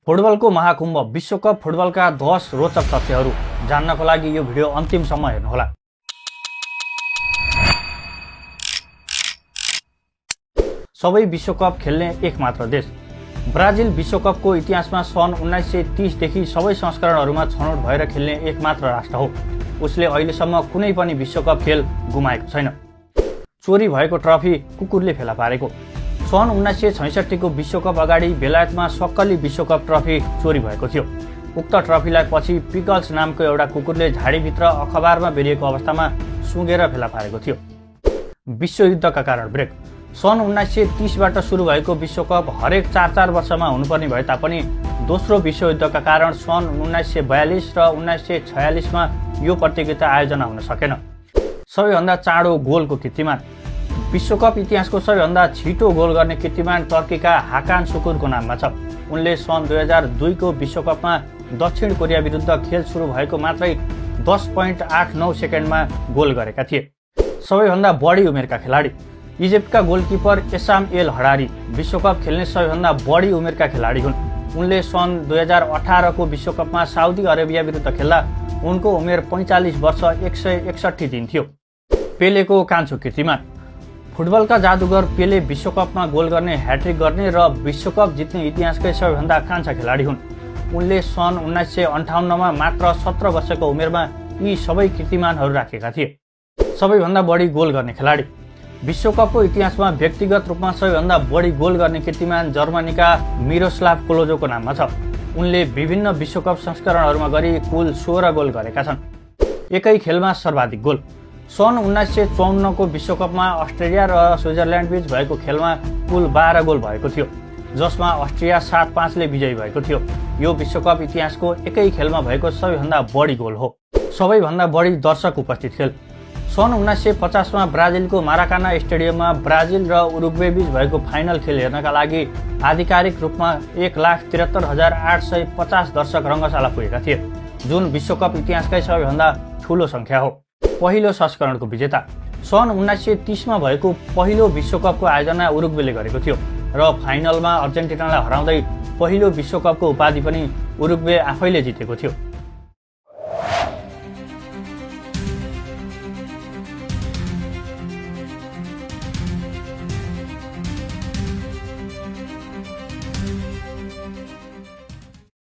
फुटबलको महाकुम्भ विश्वकप फुटबलका 10 रोचक तथ्यहरू जान्नको लागि यो भिडियो अन्तिमसम्म हेर्नुहोला। सबै विश्वकप खेल्ने एकमात्र देश। ब्राजिल विश्वकपको इतिहासमा सन् 1930 देखि सबै संस्करणहरूमा छनौट भएर खेल्ने एकमात्र राष्ट्र हो। उसले अहिलेसम्म कुनै पनि विश्वकप खेल गुमाएको छैन। चोरी भएको ट्रफी कुकुरले फेला पारेको। सन् 1966 को विश्वकप अगाडि बेलायतमा सक्कली विश्वकप ट्रफी चोरी भएको थियो। उक्त ट्रफीलाई पछि पिकल्स नामको एउटा कुकुरले झाडीभित्र अखबारमा बेरिएको अवस्थामा सुँगेर फेला पारेको थियो। विश्वयुद्धका कारण ब्रेक। सन् 1930बाट सुरु भएको विश्वकप हरेक 4-4 वर्षमा हुनुपर्ने भए तापनि दोस्रो विश्वयुद्धका कारण सन् 1942 र 1946मा यो प्रतियोगिता आयोजना हुन सकेन। सबैभन्दा चाँडो गोलको कीर्तिमान। विश्वकप इतिहासको सबैभन्दा छिटो गोल गर्ने कीर्तिमान टर्कीका हाकान सुकुरको नाममा छ। उनले सन् 2002 को विश्वकपमा दक्षिण कोरिया विरुद्ध खेल सुरु भएको मात्रै 10.89 सेकेन्डमा गोल गरेका थिए। सबैभन्दा बढी उमेरका खेलाडी। इजिप्टका गोलकिपर एसाम एल हडारी विश्वकप खेल्ने सबैभन्दा बढी उमेरका खेलाडी हुन्। उनले सन् 2018 को विश्वकपमा साउदी अरेबिया विरुद्ध खेल्दा उनको उमेर 45 वर्ष 161 दिन थियो। पेलेको कान्छो कीर्तिमान। फुटबलका जादुगर पेले विश्वकपमा गोल गर्ने, ह्याट्रिक गर्ने र विश्वकप जित्ने इतिहासकै सबैभन्दा कान्छा खेलाडी हुन्। उनले सन् 1958 मा मात्र 17 वर्षको उमेरमा यी सबै कीर्तिमानहरू राखेका थिए। सबैभन्दा बढी गोल गर्ने खेलाडी। विश्वकपको इतिहासमा व्यक्तिगत रूपमा सबैभन्दा बढी गोल गर्ने कीर्तिमान जर्मनीका मिरोस्लाभ क्लोजोको नाममा छ। उनले विभिन्न विश्वकप संस्करणहरूमा गरी कुल 16 गोल गरेका छन्। एकै खेलमा सर्वाधिक गोल। सन् 1954 को विश्वकपमा अस्ट्रेलिया र स्विजरल्यान्ड बीच भएको खेलमा कुल 12 गोल भएको थियो, जसमा अस्ट्रिया 7-5 ले विजयी भएको थियो। यो विश्वकप इतिहासको एकै खेलमा भएको सबैभन्दा बढी गोल हो। सबैभन्दा बढी दर्शक उपस्थित खेल। सन् 1950 मा ब्राजिलको माराकाना स्टेडियममा ब्राजिल र उरुग्वे बीच भएको फाइनल खेल हेर्नका लागि आधिकारिक रूपमा 1,73,850 दर्शक रङ्गशाला पुगेका थिए, जुन विश्वकप इतिहासकै सबैभन्दा ठूलो संख्या हो। पहिलो संस्करणको विजेता। सन् 1930 मा भएको पहिलो विश्वकपको आयोजना उरुग्वेले गरेको थियो र फाइनलमा अर्जेन्टिनालाई हराउँदै पहिलो विश्वकपको उपाधि पनि उरुग्वे आफैले जितेको थियो।